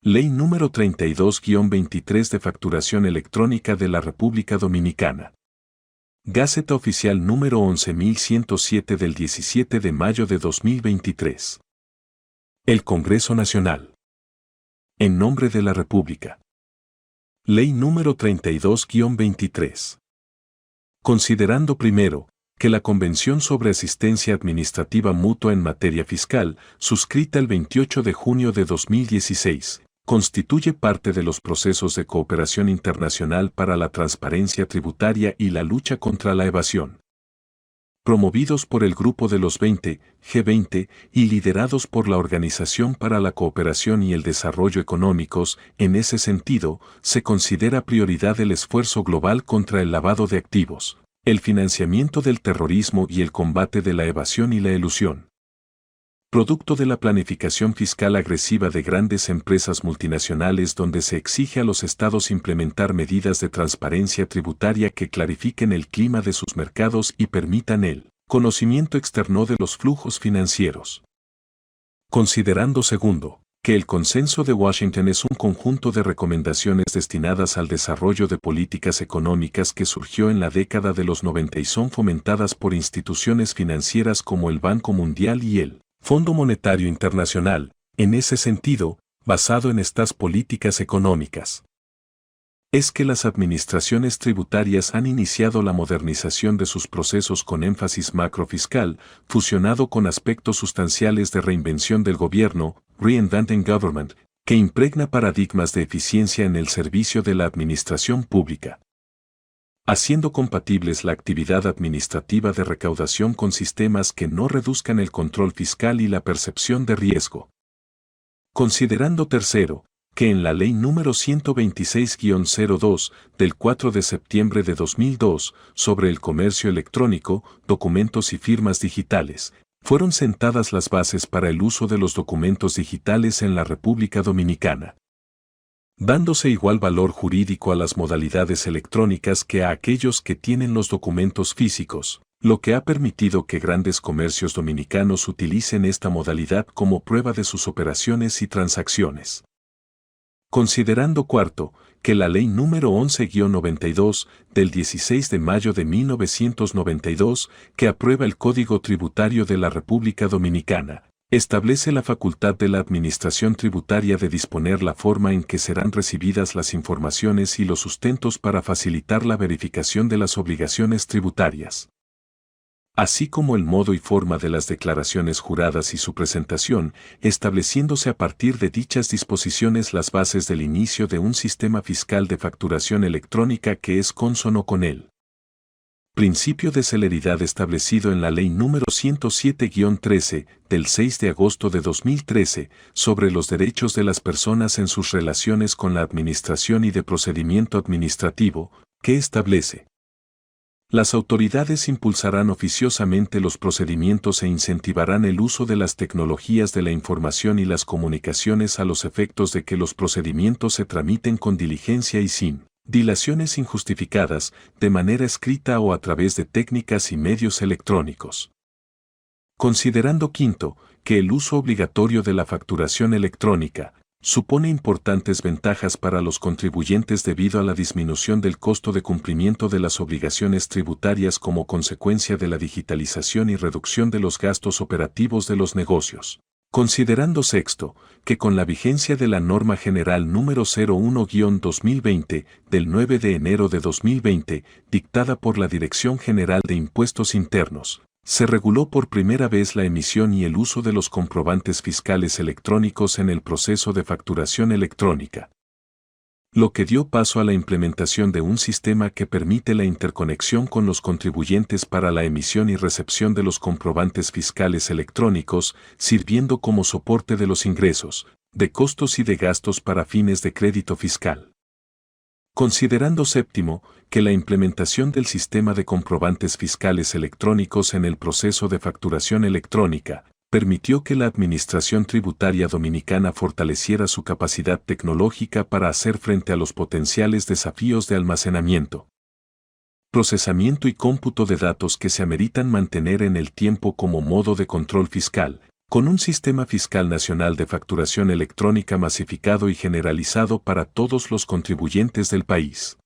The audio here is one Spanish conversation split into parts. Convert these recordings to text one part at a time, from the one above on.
Ley número 32-23 de Facturación Electrónica de la República Dominicana. Gaceta Oficial número 11.107 del 17 de mayo de 2023. El Congreso Nacional. En nombre de la República. Ley número 32-23. Considerando primero, que la Convención sobre Asistencia Administrativa Mutua en Materia Fiscal, suscrita el 28 de junio de 2016, constituye parte de los procesos de cooperación internacional para la transparencia tributaria y la lucha contra la evasión, promovidos por el Grupo de los 20, G20, y liderados por la Organización para la Cooperación y el Desarrollo Económicos. En ese sentido, se considera prioridad el esfuerzo global contra el lavado de activos, el financiamiento del terrorismo y el combate de la evasión y la elusión. Producto de la planificación fiscal agresiva de grandes empresas multinacionales, donde se exige a los estados implementar medidas de transparencia tributaria que clarifiquen el clima de sus mercados y permitan el conocimiento externo de los flujos financieros. Considerando segundo, que el Consenso de Washington es un conjunto de recomendaciones destinadas al desarrollo de políticas económicas que surgió en la década de los 90 y son fomentadas por instituciones financieras como el Banco Mundial y el Fondo Monetario Internacional, en ese sentido, basado en estas políticas económicas, es que las administraciones tributarias han iniciado la modernización de sus procesos con énfasis macrofiscal, fusionado con aspectos sustanciales de reinvención del gobierno, Reinventing Government, que impregna paradigmas de eficiencia en el servicio de la administración pública, haciendo compatibles la actividad administrativa de recaudación con sistemas que no reduzcan el control fiscal y la percepción de riesgo. Considerando tercero, que en la Ley número 126-02 del 4 de septiembre de 2002 sobre el comercio electrónico, documentos y firmas digitales, fueron sentadas las bases para el uso de los documentos digitales en la República Dominicana, dándose igual valor jurídico a las modalidades electrónicas que a aquellos que tienen los documentos físicos, lo que ha permitido que grandes comercios dominicanos utilicen esta modalidad como prueba de sus operaciones y transacciones. Considerando cuarto, que la Ley número 11-92 del 16 de mayo de 1992, que aprueba el Código Tributario de la República Dominicana, establece la facultad de la Administración Tributaria de disponer la forma en que serán recibidas las informaciones y los sustentos para facilitar la verificación de las obligaciones tributarias, así como el modo y forma de las declaraciones juradas y su presentación, estableciéndose a partir de dichas disposiciones las bases del inicio de un sistema fiscal de facturación electrónica que es cónsono con el principio de celeridad establecido en la Ley número 107-13 del 6 de agosto de 2013 sobre los derechos de las personas en sus relaciones con la administración y de procedimiento administrativo, que establece: las autoridades impulsarán oficiosamente los procedimientos e incentivarán el uso de las tecnologías de la información y las comunicaciones a los efectos de que los procedimientos se tramiten con diligencia y sin dilaciones injustificadas, de manera escrita o a través de técnicas y medios electrónicos. Considerando quinto, que el uso obligatorio de la facturación electrónica supone importantes ventajas para los contribuyentes debido a la disminución del costo de cumplimiento de las obligaciones tributarias como consecuencia de la digitalización y reducción de los gastos operativos de los negocios. Considerando sexto, que con la vigencia de la Norma General número 01-2020 del 9 de enero de 2020, dictada por la Dirección General de Impuestos Internos, se reguló por primera vez la emisión y el uso de los comprobantes fiscales electrónicos en el proceso de facturación electrónica, lo que dio paso a la implementación de un sistema que permite la interconexión con los contribuyentes para la emisión y recepción de los comprobantes fiscales electrónicos, sirviendo como soporte de los ingresos, de costos y de gastos para fines de crédito fiscal. Considerando séptimo, que la implementación del sistema de comprobantes fiscales electrónicos en el proceso de facturación electrónica permitió que la Administración Tributaria Dominicana fortaleciera su capacidad tecnológica para hacer frente a los potenciales desafíos de almacenamiento, procesamiento y cómputo de datos que se ameritan mantener en el tiempo como modo de control fiscal, con un sistema fiscal nacional de facturación electrónica masificado y generalizado para todos los contribuyentes del país.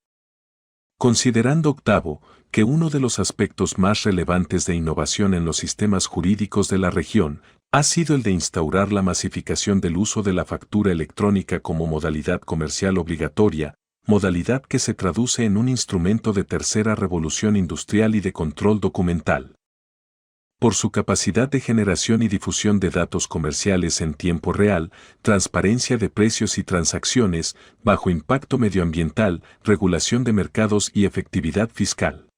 Considerando octavo, que uno de los aspectos más relevantes de innovación en los sistemas jurídicos de la región ha sido el de instaurar la masificación del uso de la factura electrónica como modalidad comercial obligatoria, modalidad que se traduce en un instrumento de tercera revolución industrial y de control documental. Por su capacidad de generación y difusión de datos comerciales en tiempo real, transparencia de precios y transacciones, bajo impacto medioambiental, regulación de mercados y efectividad fiscal.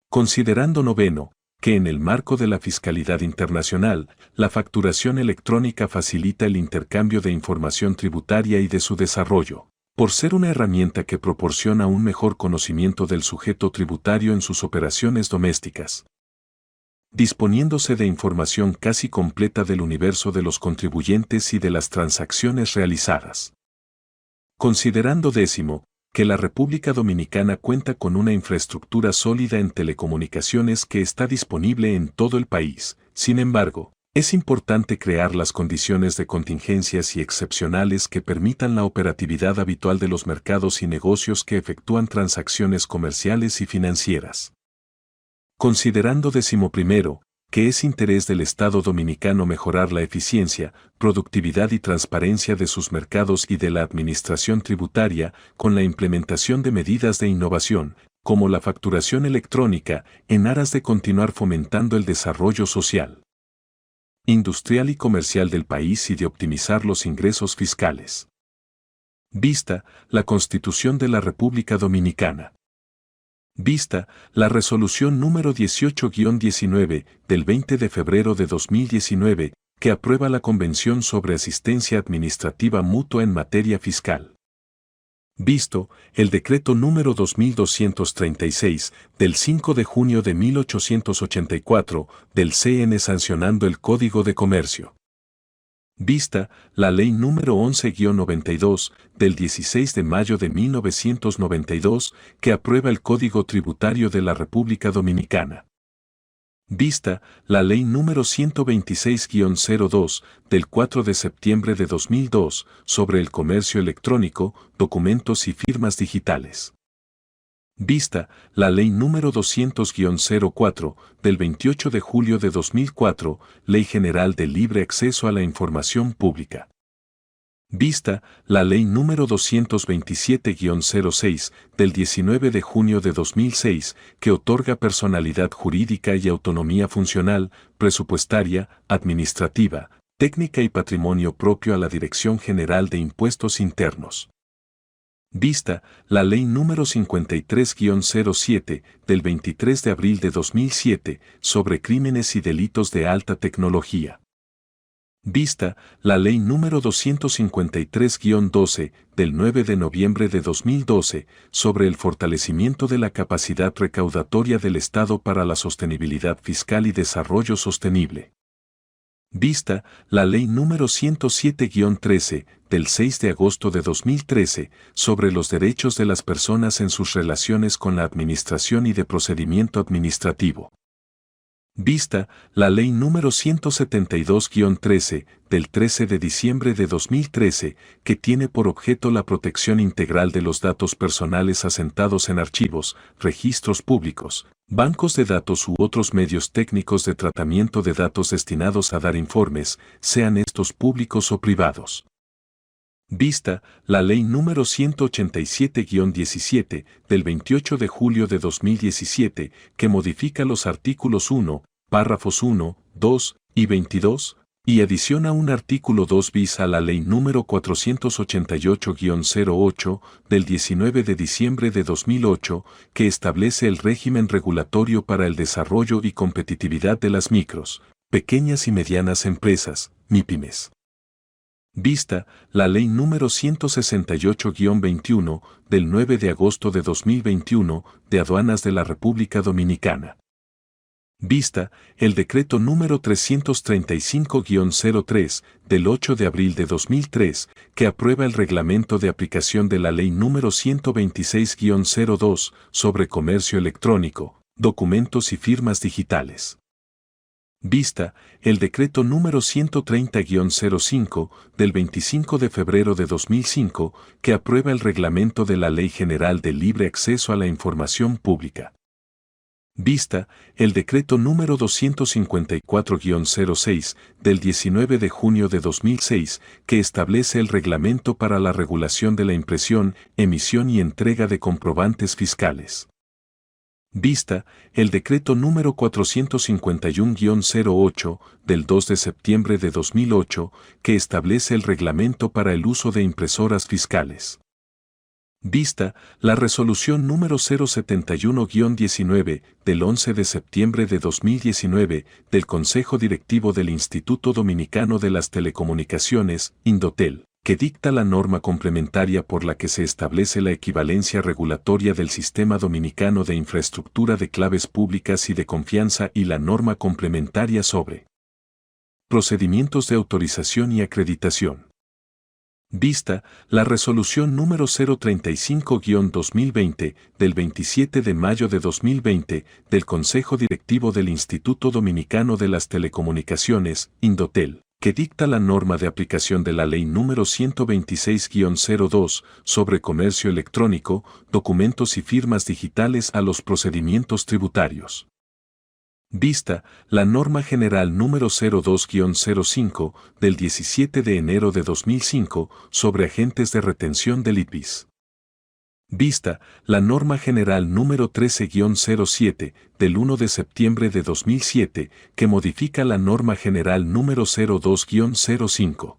Considerando noveno, que en el marco de la fiscalidad internacional, la facturación electrónica facilita el intercambio de información tributaria y de su desarrollo, por ser una herramienta que proporciona un mejor conocimiento del sujeto tributario en sus operaciones domésticas, disponiéndose de información casi completa del universo de los contribuyentes y de las transacciones realizadas. Considerando décimo, que la República Dominicana cuenta con una infraestructura sólida en telecomunicaciones que está disponible en todo el país. Sin embargo, es importante crear las condiciones de contingencias y excepcionales que permitan la operatividad habitual de los mercados y negocios que efectúan transacciones comerciales y financieras. Considerando decimoprimero, que es interés del Estado dominicano mejorar la eficiencia, productividad y transparencia de sus mercados y de la administración tributaria con la implementación de medidas de innovación, como la facturación electrónica, en aras de continuar fomentando el desarrollo social, industrial y comercial del país y de optimizar los ingresos fiscales. Vista la Constitución de la República Dominicana. Vista la resolución número 18-19 del 20 de febrero de 2019, que aprueba la Convención sobre Asistencia Administrativa Mutua en materia fiscal. Visto el decreto número 2236 del 5 de junio de 1884 del CN sancionando el Código de Comercio. Vista la Ley número 11-92 del 16 de mayo de 1992 que aprueba el Código Tributario de la República Dominicana. Vista la Ley número 126-02 del 4 de septiembre de 2002 sobre el comercio electrónico, documentos y firmas digitales. Vista la Ley número 200-04 del 28 de julio de 2004, Ley General de Libre Acceso a la Información Pública. Vista la Ley número 227-06 del 19 de junio de 2006, que otorga personalidad jurídica y autonomía funcional, presupuestaria, administrativa, técnica y patrimonio propio a la Dirección General de Impuestos Internos. Vista la Ley número 53-07 del 23 de abril de 2007 sobre crímenes y delitos de alta tecnología. Vista la Ley número 253-12 del 9 de noviembre de 2012 sobre el fortalecimiento de la capacidad recaudatoria del Estado para la sostenibilidad fiscal y desarrollo sostenible. Vista la Ley número 107-13 del 6 de agosto de 2013 sobre los derechos de las personas en sus relaciones con la administración y de procedimiento administrativo. Vista la Ley número 172-13 del 13 de diciembre de 2013 que tiene por objeto la protección integral de los datos personales asentados en archivos, registros públicos, bancos de datos u otros medios técnicos de tratamiento de datos destinados a dar informes, sean estos públicos o privados. Vista la Ley número 187-17 del 28 de julio de 2017 que modifica los artículos 1, párrafos 1, 2 y 22 y adiciona un artículo 2 bis a la Ley número 488-08 del 19 de diciembre de 2008 que establece el régimen regulatorio para el desarrollo y competitividad de las micros, pequeñas y medianas empresas, MIPYMES. Vista la Ley número 168-21 del 9 de agosto de 2021 de Aduanas de la República Dominicana. Vista el decreto número 335-03 del 8 de abril de 2003 que aprueba el reglamento de aplicación de la Ley número 126-02 sobre comercio electrónico, documentos y firmas digitales. Vista, el decreto número 130-05 del 25 de febrero de 2005, que aprueba el reglamento de la Ley General de Libre Acceso a la Información Pública. Vista, el decreto número 254-06 del 19 de junio de 2006, que establece el reglamento para la regulación de la impresión, emisión y entrega de comprobantes fiscales. Vista, el decreto número 451-08 del 2 de septiembre de 2008, que establece el reglamento para el uso de impresoras fiscales. Vista, la resolución número 071-19 del 11 de septiembre de 2019 del Consejo Directivo del Instituto Dominicano de las Telecomunicaciones, Indotel, que dicta la norma complementaria por la que se establece la equivalencia regulatoria del Sistema Dominicano de Infraestructura de Claves Públicas y de Confianza y la norma complementaria sobre procedimientos de autorización y acreditación. Vista, la resolución número 035-2020 del 27 de mayo de 2020 del Consejo Directivo del Instituto Dominicano de las Telecomunicaciones, Indotel, que dicta la norma de aplicación de la Ley número 126-02 sobre comercio electrónico, documentos y firmas digitales a los procedimientos tributarios. Vista, la norma general número 02-05 del 17 de enero de 2005 sobre agentes de retención del IPIS. Vista, la norma general número 13-07 del 1 de septiembre de 2007 que modifica la norma general número 02-05.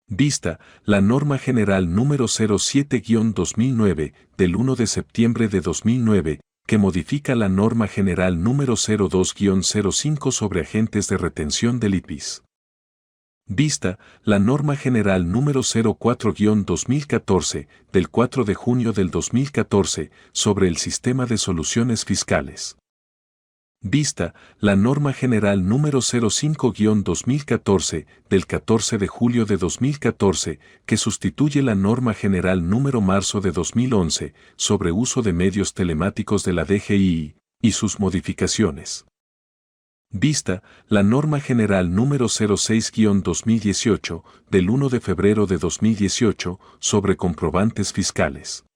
Vista, la norma general número 07-2009 del 1 de septiembre de 2009 que modifica la norma general número 02-05 sobre agentes de retención del IPIS. Vista, la norma general número 04-2014 del 4 de junio del 2014 sobre el sistema de soluciones fiscales. Vista, la norma general número 05-2014 del 14 de julio de 2014 que sustituye la norma general número marzo de 2011 sobre uso de medios telemáticos de la DGI y sus modificaciones. Vista, la norma general número 06-2018 del 1 de febrero de 2018 sobre comprobantes fiscales.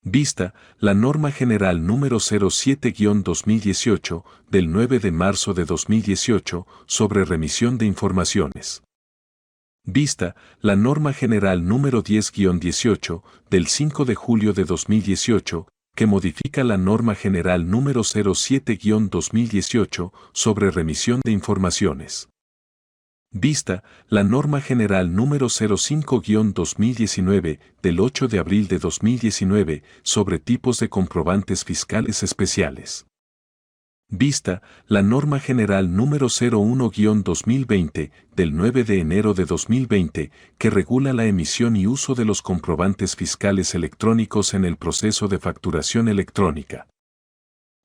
Vista, la norma general número 07-2018 del 9 de marzo de 2018 sobre remisión de informaciones. Vista, la norma general número 10-18 del 5 de julio de 2018 que modifica la norma general número 07-2018 sobre remisión de informaciones. Vista, la norma general número 05-2019 del 8 de abril de 2019 sobre tipos de comprobantes fiscales especiales. Vista, la norma general número 01-2020 del 9 de enero de 2020 que regula la emisión y uso de los comprobantes fiscales electrónicos en el proceso de facturación electrónica.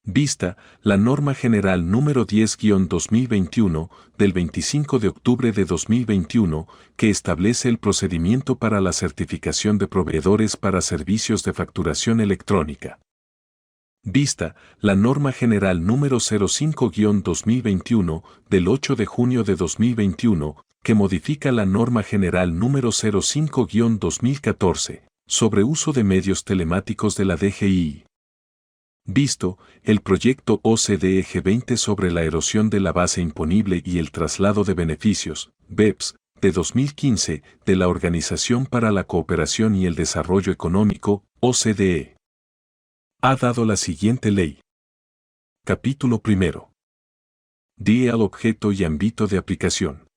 Vista, la norma general número 10-2021 del 25 de octubre de 2021 que establece el procedimiento para la certificación de proveedores para servicios de facturación electrónica. Vista, la norma general número 05-2021 del 8 de junio de 2021 que modifica la norma general número 05-2014 sobre uso de medios telemáticos de la DGI. Visto, el proyecto OCDE G20 sobre la erosión de la base imponible y el traslado de beneficios, BEPS, de 2015, de la Organización para la Cooperación y el Desarrollo Económico, OCDE. Ha dado la siguiente ley. Capítulo 1. Die al objeto y ámbito de aplicación.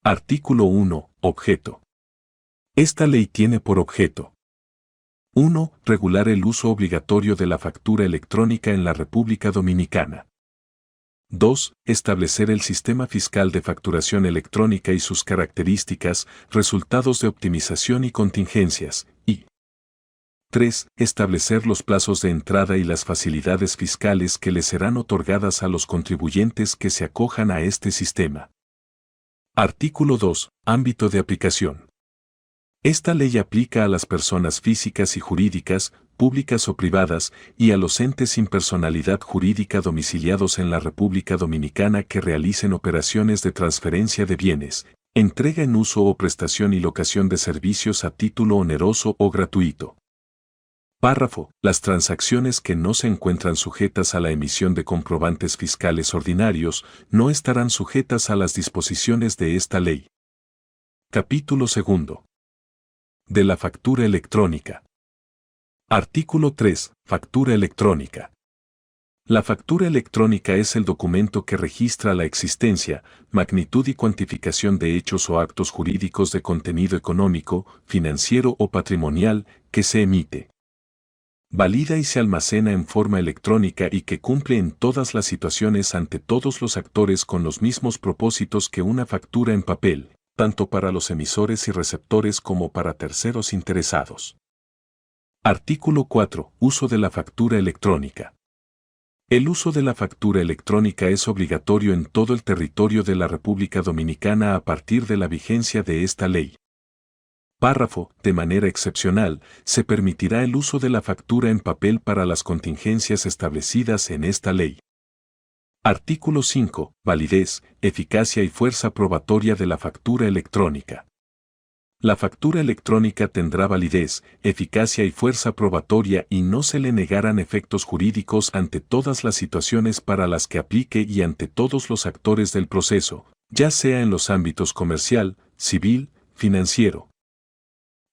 Artículo 1. Objeto. Esta ley tiene por objeto 1. Regular el uso obligatorio de la factura electrónica en la República Dominicana. 2. Establecer el sistema fiscal de facturación electrónica y sus características, resultados de optimización y contingencias, y 3. Establecer los plazos de entrada y las facilidades fiscales que les serán otorgadas a los contribuyentes que se acojan a este sistema. Artículo 2. Ámbito de aplicación. Esta ley aplica a las personas físicas y jurídicas, públicas o privadas, y a los entes sin personalidad jurídica domiciliados en la República Dominicana que realicen operaciones de transferencia de bienes, entrega en uso o prestación y locación de servicios a título oneroso o gratuito. Párrafo. Las transacciones que no se encuentran sujetas a la emisión de comprobantes fiscales ordinarios no estarán sujetas a las disposiciones de esta ley. Capítulo 2. De la factura electrónica. Artículo 3. Factura electrónica. La factura electrónica es el documento que registra la existencia, magnitud y cuantificación de hechos o actos jurídicos de contenido económico, financiero o patrimonial que se emite, valida y se almacena en forma electrónica y que cumple en todas las situaciones ante todos los actores con los mismos propósitos que una factura en papel, tanto para los emisores y receptores como para terceros interesados. Artículo 4. Uso de la factura electrónica. El uso de la factura electrónica es obligatorio en todo el territorio de la República Dominicana a partir de la vigencia de esta ley. Párrafo. De manera excepcional, se permitirá el uso de la factura en papel para las contingencias establecidas en esta ley. Artículo 5. Validez, eficacia y fuerza probatoria de la factura electrónica. La factura electrónica tendrá validez, eficacia y fuerza probatoria y no se le negarán efectos jurídicos ante todas las situaciones para las que aplique y ante todos los actores del proceso, ya sea en los ámbitos comercial, civil, financiero,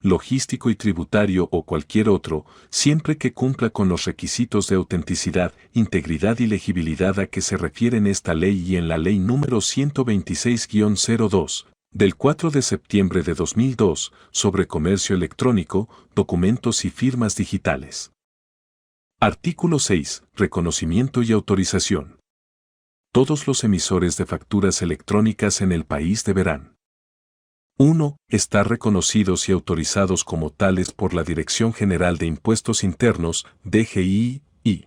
logístico y tributario o cualquier otro, siempre que cumpla con los requisitos de autenticidad, integridad y legibilidad a que se refieren esta ley y en la Ley número 126-02, del 4 de septiembre de 2002, sobre comercio electrónico, documentos y firmas digitales. Artículo 6. Reconocimiento y autorización. Todos los emisores de facturas electrónicas en el país deberán: 1. Estar reconocidos y autorizados como tales por la Dirección General de Impuestos Internos, DGI, y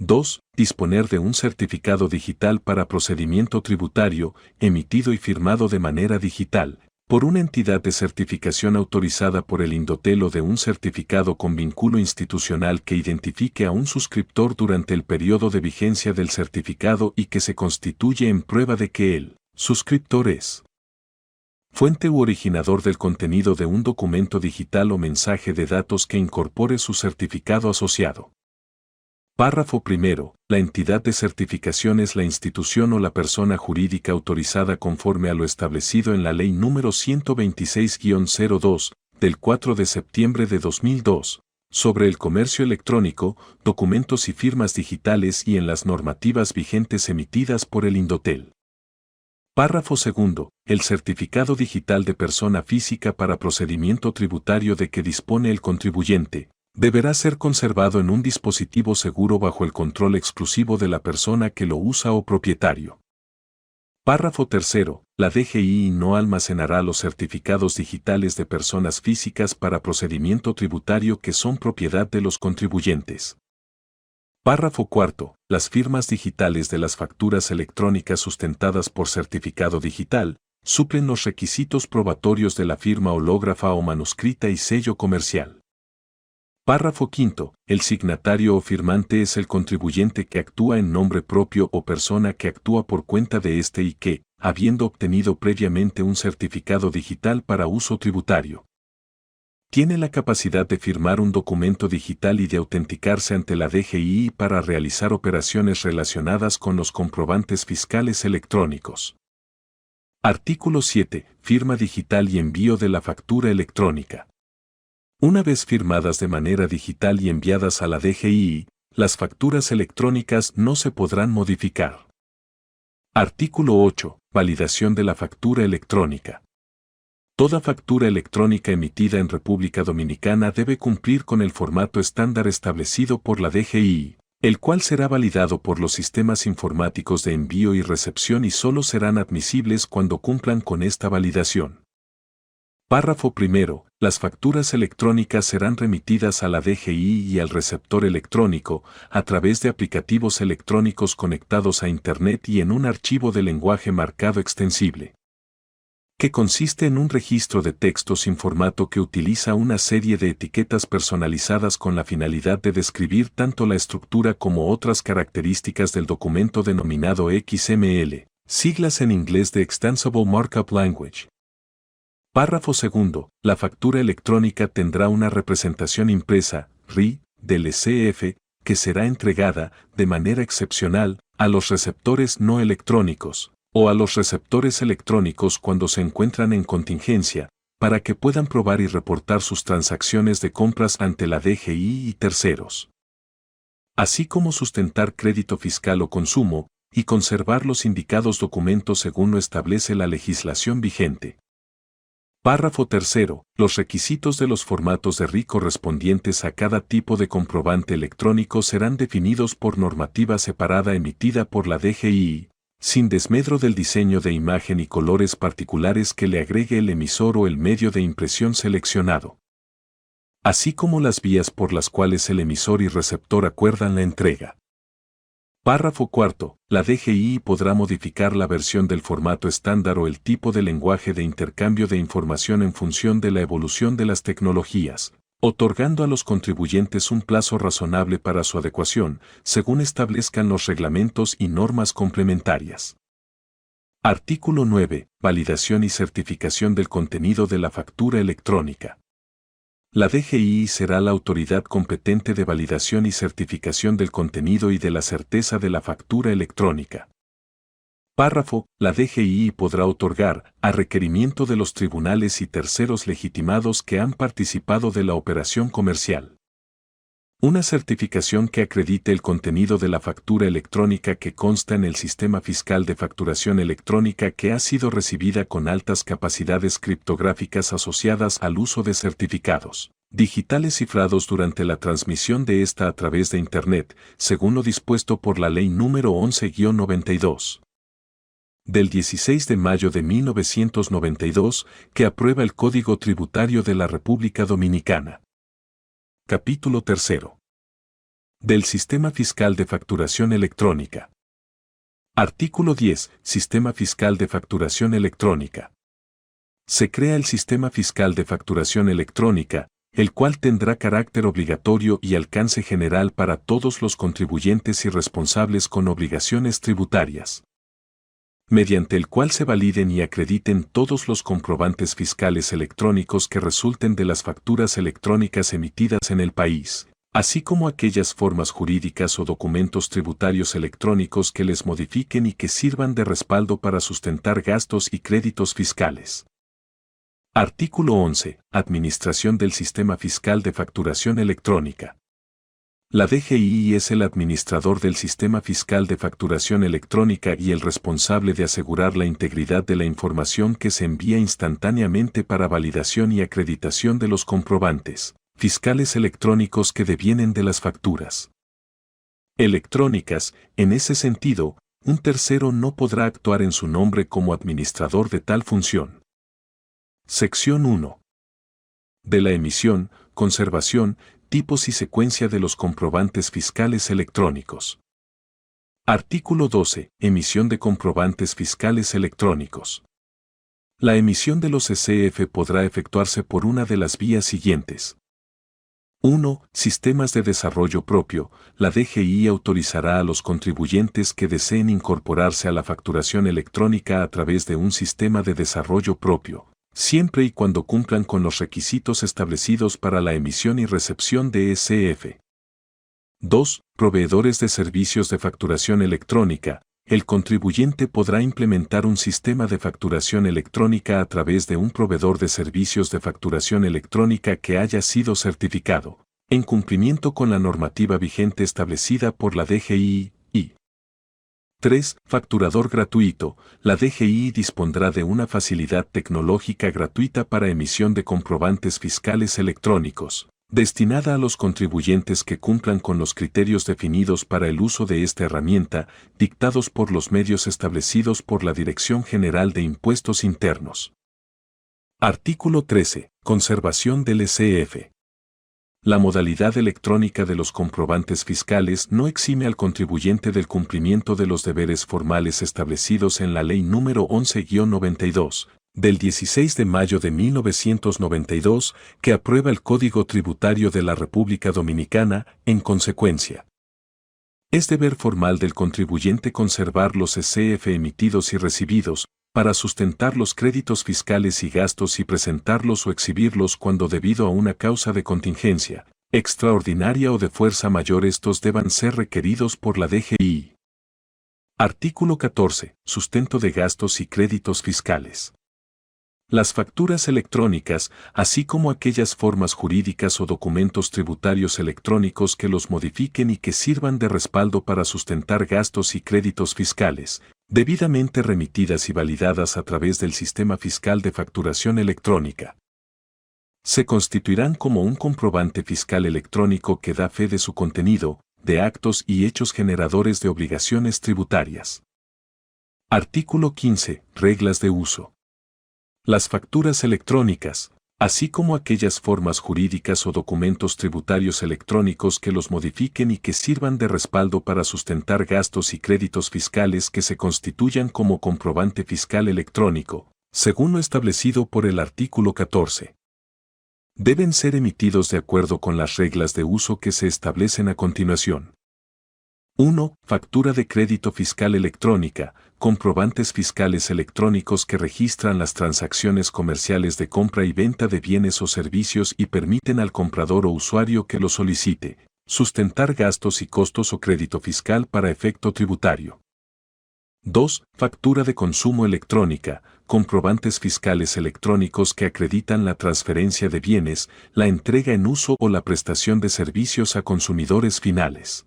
2. Disponer de un certificado digital para procedimiento tributario, emitido y firmado de manera digital, por una entidad de certificación autorizada por el Indotel o de un certificado con vínculo institucional que identifique a un suscriptor durante el periodo de vigencia del certificado y que se constituye en prueba de que el suscriptor es fuente u originador del contenido de un documento digital o mensaje de datos que incorpore su certificado asociado. Párrafo primero. La entidad de certificación es la institución o la persona jurídica autorizada conforme a lo establecido en la Ley número 126-02, del 4 de septiembre de 2002, sobre el comercio electrónico, documentos y firmas digitales y en las normativas vigentes emitidas por el Indotel. Párrafo segundo. El certificado digital de persona física para procedimiento tributario de que dispone el contribuyente deberá ser conservado en un dispositivo seguro bajo el control exclusivo de la persona que lo usa o propietario. Párrafo tercero. La DGI no almacenará los certificados digitales de personas físicas para procedimiento tributario que son propiedad de los contribuyentes. Párrafo cuarto. Las firmas digitales de las facturas electrónicas sustentadas por certificado digital suplen los requisitos probatorios de la firma hológrafa o manuscrita y sello comercial. Párrafo quinto. El signatario o firmante es el contribuyente que actúa en nombre propio o persona que actúa por cuenta de éste y que, habiendo obtenido previamente un certificado digital para uso tributario, tiene la capacidad de firmar un documento digital y de autenticarse ante la DGI para realizar operaciones relacionadas con los comprobantes fiscales electrónicos. Artículo 7. Firma digital y envío de la factura electrónica. Una vez firmadas de manera digital y enviadas a la DGI, las facturas electrónicas no se podrán modificar. Artículo 8. Validación de la factura electrónica. Toda factura electrónica emitida en República Dominicana debe cumplir con el formato estándar establecido por la DGI, el cual será validado por los sistemas informáticos de envío y recepción y solo serán admisibles cuando cumplan con esta validación. Párrafo primero. Las facturas electrónicas serán remitidas a la DGI y al receptor electrónico a través de aplicativos electrónicos conectados a Internet y en un archivo de lenguaje marcado extensible. que consiste en un registro de texto sin formato que utiliza una serie de etiquetas personalizadas con la finalidad de describir tanto la estructura como otras características del documento denominado XML, siglas en inglés de Extensible Markup Language. Párrafo segundo. La factura electrónica tendrá una representación impresa, RI, del ECF, que será entregada, de manera excepcional, a los receptores no electrónicos, o a los receptores electrónicos cuando se encuentran en contingencia, para que puedan probar y reportar sus transacciones de compras ante la DGI y terceros. Así como sustentar crédito fiscal o consumo, y conservar los indicados documentos según lo establece la legislación vigente. Párrafo tercero. Los requisitos de los formatos de RI correspondientes a cada tipo de comprobante electrónico serán definidos por normativa separada emitida por la DGI, sin desmedro del diseño de imagen y colores particulares que le agregue el emisor o el medio de impresión seleccionado, así como las vías por las cuales el emisor y receptor acuerdan la entrega. Párrafo cuarto. La DGI podrá modificar la versión del formato estándar o el tipo de lenguaje de intercambio de información en función de la evolución de las tecnologías, otorgando a los contribuyentes un plazo razonable para su adecuación, según establezcan los reglamentos y normas complementarias. Artículo 9. Validación y certificación del contenido de la factura electrónica. La DGI será la autoridad competente de validación y certificación del contenido y de la certeza de la factura electrónica. Párrafo. La DGI podrá otorgar, a requerimiento de los tribunales y terceros legitimados que han participado de la operación comercial, una certificación que acredite el contenido de la factura electrónica que consta en el sistema fiscal de facturación electrónica que ha sido recibida con altas capacidades criptográficas asociadas al uso de certificados digitales cifrados durante la transmisión de esta a través de Internet, según lo dispuesto por la Ley número 11-92. Del 16 de mayo de 1992, que aprueba el Código Tributario de la República Dominicana. Capítulo 3. Del Sistema Fiscal de Facturación Electrónica. Artículo 10. Sistema Fiscal de Facturación Electrónica. Se crea el Sistema Fiscal de Facturación Electrónica, el cual tendrá carácter obligatorio y alcance general para todos los contribuyentes y responsables con obligaciones tributarias, mediante el cual se validen y acrediten todos los comprobantes fiscales electrónicos que resulten de las facturas electrónicas emitidas en el país, así como aquellas formas jurídicas o documentos tributarios electrónicos que les modifiquen y que sirvan de respaldo para sustentar gastos y créditos fiscales. Artículo 11. Administración del Sistema Fiscal de Facturación Electrónica. La DGI es el administrador del Sistema Fiscal de Facturación Electrónica y el responsable de asegurar la integridad de la información que se envía instantáneamente para validación y acreditación de los comprobantes fiscales electrónicos que devienen de las facturas electrónicas. En ese sentido, un tercero no podrá actuar en su nombre como administrador de tal función. Sección 1. De la emisión, conservación, tipos y secuencia de los comprobantes fiscales electrónicos. Artículo 12. Emisión de comprobantes fiscales electrónicos. La emisión de los ECF podrá efectuarse por una de las vías siguientes. 1. Sistemas de desarrollo propio. La DGI autorizará a los contribuyentes que deseen incorporarse a la facturación electrónica a través de un sistema de desarrollo propio, siempre y cuando cumplan con los requisitos establecidos para la emisión y recepción de ECF. 2. Proveedores de servicios de facturación electrónica. El contribuyente podrá implementar un sistema de facturación electrónica a través de un proveedor de servicios de facturación electrónica que haya sido certificado, en cumplimiento con la normativa vigente establecida por la DGI. 3. Facturador gratuito. La DGI dispondrá de una facilidad tecnológica gratuita para emisión de comprobantes fiscales electrónicos, destinada a los contribuyentes que cumplan con los criterios definidos para el uso de esta herramienta, dictados por los medios establecidos por la Dirección General de Impuestos Internos. Artículo 13. Conservación del ECF. La modalidad electrónica de los comprobantes fiscales no exime al contribuyente del cumplimiento de los deberes formales establecidos en la Ley número 11-92, del 16 de mayo de 1992, que aprueba el Código Tributario de la República Dominicana, en consecuencia. Es deber formal del contribuyente conservar los ECF emitidos y recibidos, para sustentar los créditos fiscales y gastos y presentarlos o exhibirlos cuando debido a una causa de contingencia, extraordinaria o de fuerza mayor estos deban ser requeridos por la DGI. Artículo 14. Sustento de gastos y créditos fiscales. Las facturas electrónicas, así como aquellas formas jurídicas o documentos tributarios electrónicos que los modifiquen y que sirvan de respaldo para sustentar gastos y créditos fiscales, debidamente remitidas y validadas a través del sistema fiscal de facturación electrónica, se constituirán como un comprobante fiscal electrónico que da fe de su contenido, de actos y hechos generadores de obligaciones tributarias. Artículo 15. Reglas de uso. Las facturas electrónicas, así como aquellas formas jurídicas o documentos tributarios electrónicos que los modifiquen y que sirvan de respaldo para sustentar gastos y créditos fiscales que se constituyan como comprobante fiscal electrónico, según lo establecido por el artículo 14. Deben ser emitidos de acuerdo con las reglas de uso que se establecen a continuación. 1. Factura de crédito fiscal electrónica, comprobantes fiscales electrónicos que registran las transacciones comerciales de compra y venta de bienes o servicios y permiten al comprador o usuario que lo solicite, sustentar gastos y costos o crédito fiscal para efecto tributario. 2. Factura de consumo electrónica, comprobantes fiscales electrónicos que acreditan la transferencia de bienes, la entrega en uso o la prestación de servicios a consumidores finales.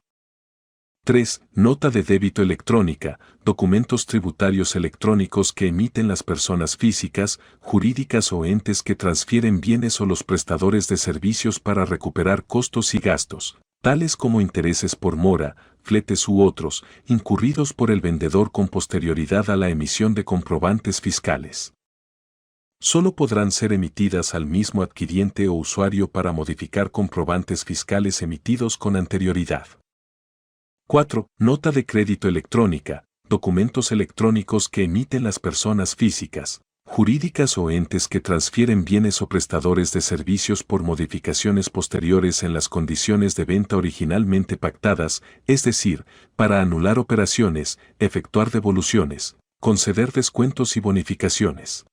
3. Nota de débito electrónica, documentos tributarios electrónicos que emiten las personas físicas, jurídicas o entes que transfieren bienes o los prestadores de servicios para recuperar costos y gastos, tales como intereses por mora, fletes u otros, incurridos por el vendedor con posterioridad a la emisión de comprobantes fiscales. Solo podrán ser emitidas al mismo adquiriente o usuario para modificar comprobantes fiscales emitidos con anterioridad. 4. Nota de crédito electrónica, documentos electrónicos que emiten las personas físicas, jurídicas o entes que transfieren bienes o prestadores de servicios por modificaciones posteriores en las condiciones de venta originalmente pactadas, es decir, para anular operaciones, efectuar devoluciones, conceder descuentos y bonificaciones.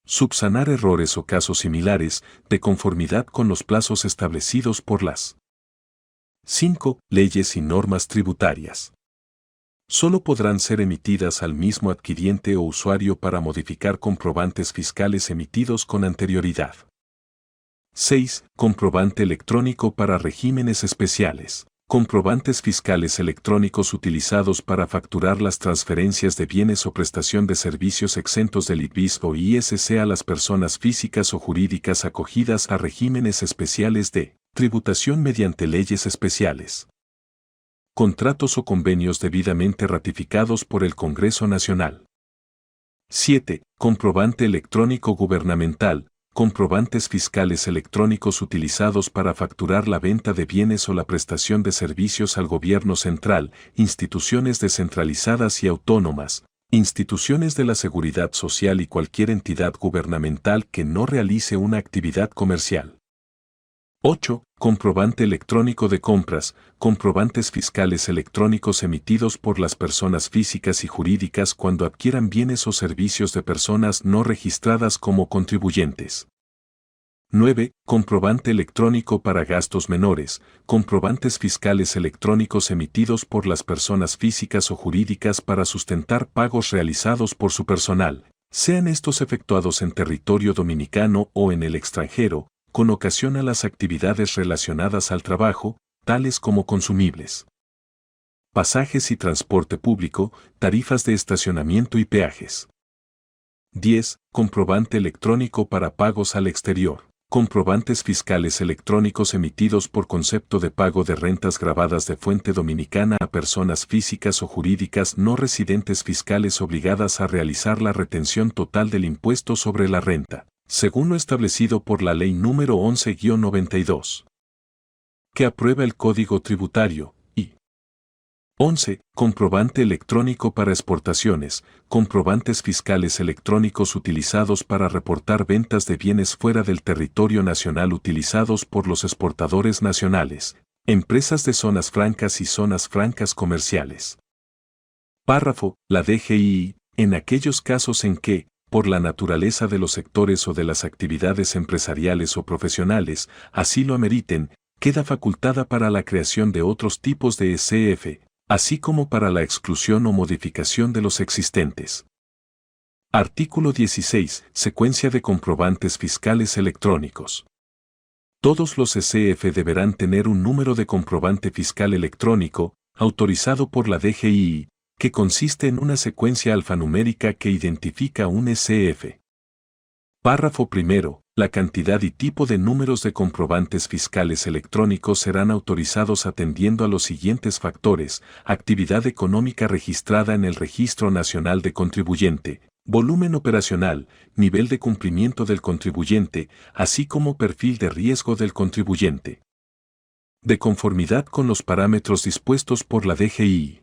Subsanar errores o casos similares, de conformidad con los plazos establecidos por las 5. Leyes y normas tributarias. Solo podrán ser emitidas al mismo adquiriente o usuario para modificar comprobantes fiscales emitidos con anterioridad. 6. Comprobante electrónico para regímenes especiales. Comprobantes fiscales electrónicos utilizados para facturar las transferencias de bienes o prestación de servicios exentos del ITBIS o ISC a las personas físicas o jurídicas acogidas a regímenes especiales de tributación mediante leyes especiales. Contratos o convenios debidamente ratificados por el Congreso Nacional. 7. Comprobante electrónico gubernamental, comprobantes fiscales electrónicos utilizados para facturar la venta de bienes o la prestación de servicios al gobierno central, instituciones descentralizadas y autónomas, instituciones de la seguridad social y cualquier entidad gubernamental que no realice una actividad comercial. 8. Comprobante electrónico de compras, comprobantes fiscales electrónicos emitidos por las personas físicas y jurídicas cuando adquieran bienes o servicios de personas no registradas como contribuyentes. 9. Comprobante electrónico para gastos menores, comprobantes fiscales electrónicos emitidos por las personas físicas o jurídicas para sustentar pagos realizados por su personal, sean estos efectuados en territorio dominicano o en el extranjero, con ocasión a las actividades relacionadas al trabajo, tales como consumibles, pasajes y transporte público, tarifas de estacionamiento y peajes. 10. Comprobante electrónico para pagos al exterior. Comprobantes fiscales electrónicos emitidos por concepto de pago de rentas gravadas de fuente dominicana a personas físicas o jurídicas no residentes fiscales obligadas a realizar la retención total del impuesto sobre la renta, según lo establecido por la Ley número 11-92, que aprueba el Código Tributario, y 11. Comprobante electrónico para exportaciones, comprobantes fiscales electrónicos utilizados para reportar ventas de bienes fuera del territorio nacional utilizados por los exportadores nacionales, empresas de zonas francas y zonas francas comerciales. Párrafo. La DGI, en aquellos casos en que, por la naturaleza de los sectores o de las actividades empresariales o profesionales, así lo ameriten, queda facultada para la creación de otros tipos de SF, así como para la exclusión o modificación de los existentes. Artículo 16. Secuencia de comprobantes fiscales electrónicos. Todos los SF deberán tener un número de comprobante fiscal electrónico, autorizado por la DGI, que consiste en una secuencia alfanumérica que identifica un SF. Párrafo primero. La cantidad y tipo de números de comprobantes fiscales electrónicos serán autorizados atendiendo a los siguientes factores: actividad económica registrada en el Registro Nacional de Contribuyente, volumen operacional, nivel de cumplimiento del contribuyente, así como perfil de riesgo del contribuyente. De conformidad con los parámetros dispuestos por la DGI.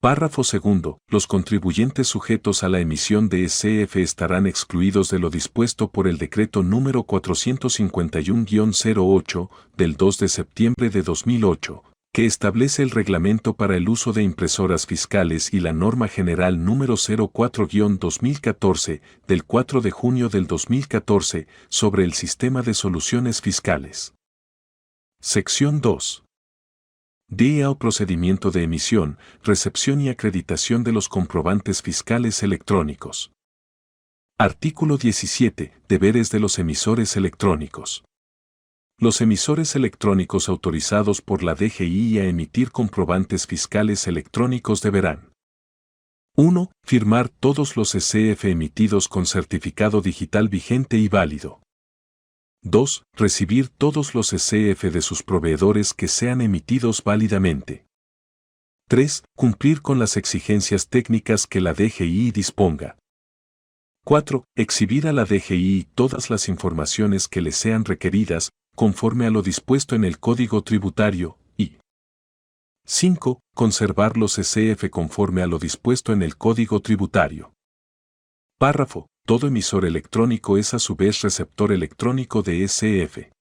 Párrafo segundo. Los contribuyentes sujetos a la emisión de SF estarán excluidos de lo dispuesto por el Decreto número 451-08 del 2 de septiembre de 2008, que establece el reglamento para el uso de impresoras fiscales, y la norma general número 04-2014 del 4 de junio del 2014 sobre el sistema de soluciones fiscales. Sección 2. DEA o procedimiento de emisión, recepción y acreditación de los comprobantes fiscales electrónicos. Artículo 17. Deberes de los emisores electrónicos. Los emisores electrónicos autorizados por la DGI a emitir comprobantes fiscales electrónicos deberán: 1. Firmar todos los SF emitidos con certificado digital vigente y válido. 2. Recibir todos los SF de sus proveedores que sean emitidos válidamente. 3. Cumplir con las exigencias técnicas que la DGI disponga. 4. Exhibir a la DGI todas las informaciones que le sean requeridas, conforme a lo dispuesto en el Código Tributario, y 5. Conservar los SF conforme a lo dispuesto en el Código Tributario. Párrafo. Todo emisor electrónico es a su vez receptor electrónico de SF.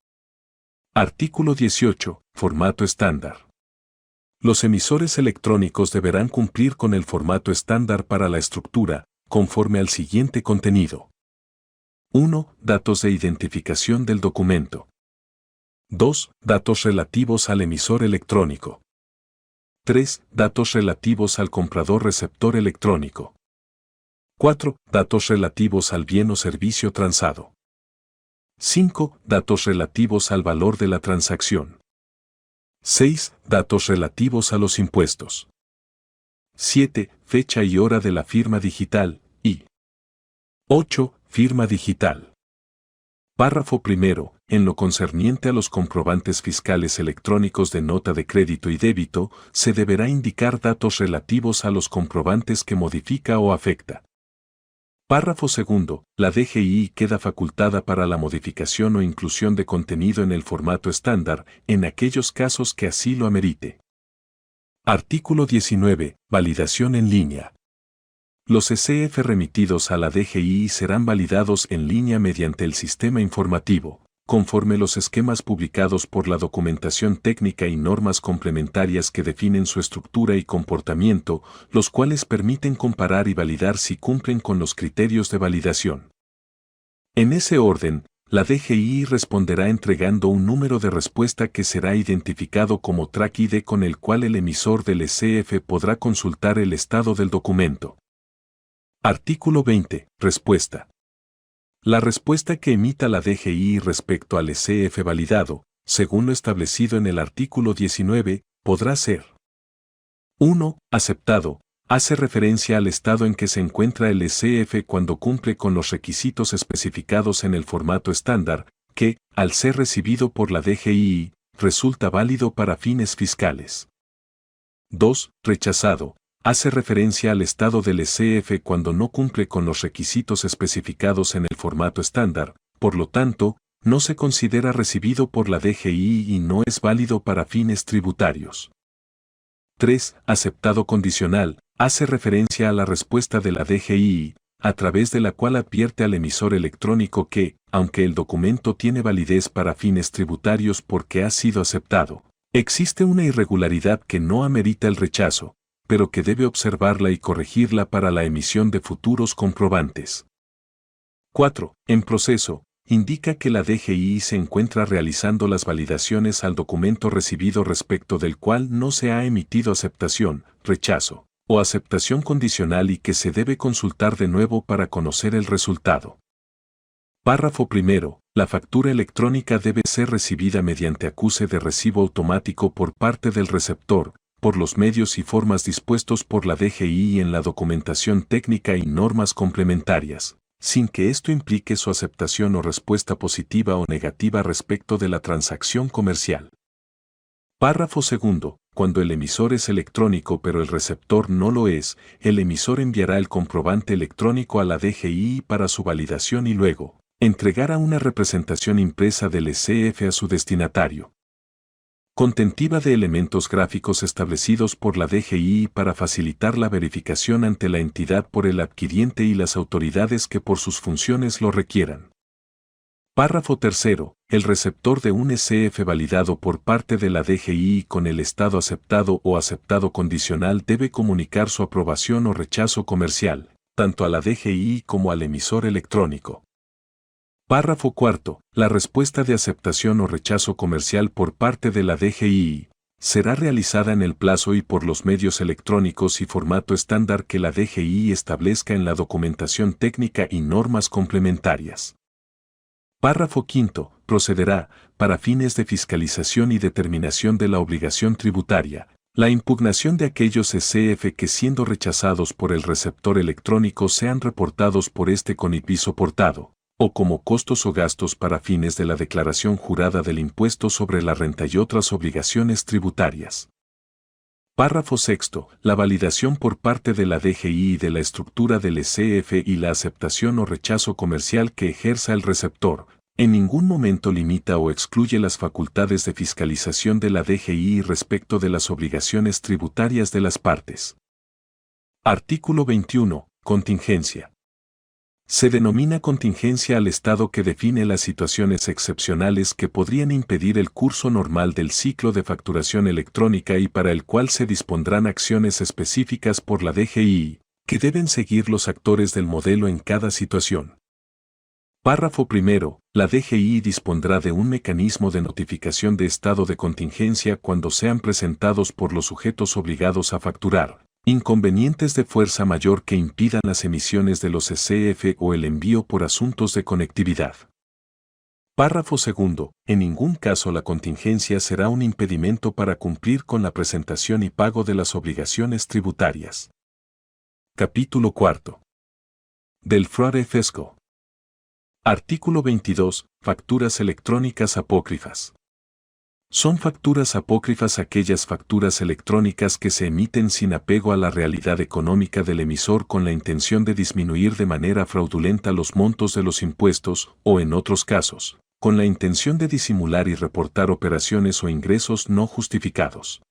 Artículo 18. Formato estándar. Los emisores electrónicos deberán cumplir con el formato estándar para la estructura, conforme al siguiente contenido. 1. Datos de identificación del documento. 2. Datos relativos al emisor electrónico. 3. Datos relativos al comprador receptor electrónico. 4. Datos relativos al bien o servicio transado. 5. Datos relativos al valor de la transacción. 6. Datos relativos a los impuestos. 7. Fecha y hora de la firma digital, y 8. Firma digital. Párrafo primero. En lo concerniente a los comprobantes fiscales electrónicos de nota de crédito y débito, se deberá indicar datos relativos a los comprobantes que modifica o afecta. Párrafo segundo. La DGI queda facultada para la modificación o inclusión de contenido en el formato estándar, en aquellos casos que así lo amerite. Artículo 19. Validación en línea. Los SF remitidos a la DGI serán validados en línea mediante el sistema informativo, conforme los esquemas publicados por la documentación técnica y normas complementarias que definen su estructura y comportamiento, los cuales permiten comparar y validar si cumplen con los criterios de validación. En ese orden, la DGI responderá entregando un número de respuesta que será identificado como Track ID, con el cual el emisor del SF podrá consultar el estado del documento. Artículo 20. Respuesta. La respuesta que emita la DGI respecto al SF validado, según lo establecido en el artículo 19, podrá ser: 1. Aceptado. Hace referencia al estado en que se encuentra el SF cuando cumple con los requisitos especificados en el formato estándar, que, al ser recibido por la DGI, resulta válido para fines fiscales. 2. Rechazado. Hace referencia al estado del SF cuando no cumple con los requisitos especificados en el formato estándar, por lo tanto, no se considera recibido por la DGI y no es válido para fines tributarios. 3. Aceptado condicional. Hace referencia a la respuesta de la DGI, a través de la cual advierte al emisor electrónico que, aunque el documento tiene validez para fines tributarios porque ha sido aceptado, existe una irregularidad que no amerita el rechazo, pero que debe observarla y corregirla para la emisión de futuros comprobantes. 4. En proceso, indica que la DGI se encuentra realizando las validaciones al documento recibido respecto del cual no se ha emitido aceptación, rechazo o aceptación condicional y que se debe consultar de nuevo para conocer el resultado. Párrafo primero. La factura electrónica debe ser recibida mediante acuse de recibo automático por parte del receptor, por los medios y formas dispuestos por la DGI en la documentación técnica y normas complementarias, sin que esto implique su aceptación o respuesta positiva o negativa respecto de la transacción comercial. Párrafo segundo. Cuando el emisor es electrónico pero el receptor no lo es, el emisor enviará el comprobante electrónico a la DGI para su validación y luego entregará una representación impresa del ECF a su destinatario. Contentiva de elementos gráficos establecidos por la DGI para facilitar la verificación ante la entidad por el adquiriente y las autoridades que por sus funciones lo requieran. Párrafo tercero. El receptor de un ECF validado por parte de la DGI con el estado aceptado o aceptado condicional debe comunicar su aprobación o rechazo comercial, tanto a la DGI como al emisor electrónico. Párrafo cuarto. La respuesta de aceptación o rechazo comercial por parte de la DGI será realizada en el plazo y por los medios electrónicos y formato estándar que la DGI establezca en la documentación técnica y normas complementarias. Párrafo quinto. Procederá, para fines de fiscalización y determinación de la obligación tributaria, la impugnación de aquellos ECF que siendo rechazados por el receptor electrónico sean reportados por este con IP soportado, o como costos o gastos para fines de la declaración jurada del impuesto sobre la renta y otras obligaciones tributarias. Párrafo sexto. La validación por parte de la DGI de la estructura del ECF y la aceptación o rechazo comercial que ejerza el receptor, en ningún momento limita o excluye las facultades de fiscalización de la DGI respecto de las obligaciones tributarias de las partes. Artículo 21. Contingencia. Se denomina contingencia al estado que define las situaciones excepcionales que podrían impedir el curso normal del ciclo de facturación electrónica y para el cual se dispondrán acciones específicas por la DGI, que deben seguir los actores del modelo en cada situación. Párrafo primero. La DGI dispondrá de un mecanismo de notificación de estado de contingencia cuando sean presentados por los sujetos obligados a facturar inconvenientes de fuerza mayor que impidan las emisiones de los ECF o el envío por asuntos de conectividad. Párrafo segundo. En ningún caso la contingencia será un impedimento para cumplir con la presentación y pago de las obligaciones tributarias. Capítulo cuarto. Del fraude fiscal. Artículo 22. Facturas electrónicas apócrifas. Son facturas apócrifas aquellas facturas electrónicas que se emiten sin apego a la realidad económica del emisor con la intención de disminuir de manera fraudulenta los montos de los impuestos, o en otros casos, con la intención de disimular y reportar operaciones o ingresos no justificados.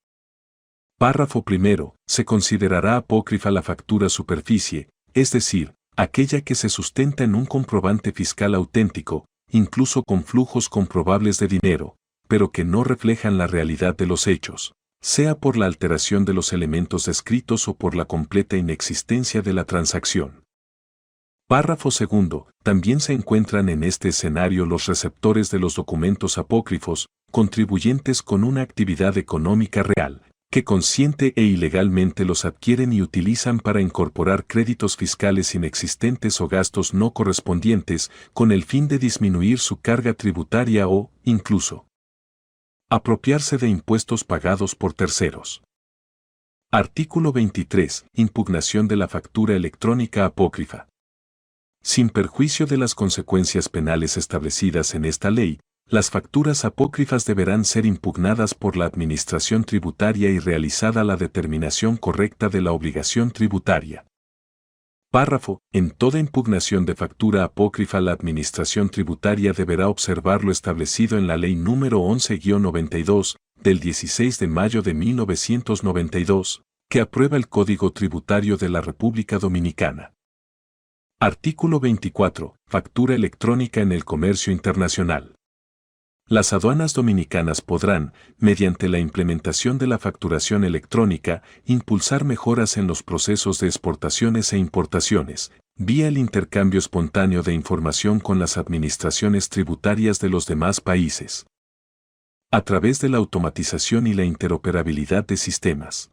Párrafo primero. Se considerará apócrifa la factura superficie, es decir, aquella que se sustenta en un comprobante fiscal auténtico, incluso con flujos comprobables de dinero, pero que no reflejan la realidad de los hechos, sea por la alteración de los elementos descritos o por la completa inexistencia de la transacción. Párrafo segundo. También se encuentran en este escenario los receptores de los documentos apócrifos, contribuyentes con una actividad económica real, que consciente e ilegalmente los adquieren y utilizan para incorporar créditos fiscales inexistentes o gastos no correspondientes, con el fin de disminuir su carga tributaria o, incluso, apropiarse de impuestos pagados por terceros. Artículo 23. Impugnación de la factura electrónica apócrifa. Sin perjuicio de las consecuencias penales establecidas en esta ley, las facturas apócrifas deberán ser impugnadas por la Administración Tributaria y realizada la determinación correcta de la obligación tributaria. Párrafo. En toda impugnación de factura apócrifa la Administración Tributaria deberá observar lo establecido en la Ley número 11-92, del 16 de mayo de 1992, que aprueba el Código Tributario de la República Dominicana. Artículo 24. Factura electrónica en el comercio internacional. Las aduanas dominicanas podrán, mediante la implementación de la facturación electrónica, impulsar mejoras en los procesos de exportaciones e importaciones, vía el intercambio espontáneo de información con las administraciones tributarias de los demás países, a través de la automatización y la interoperabilidad de sistemas.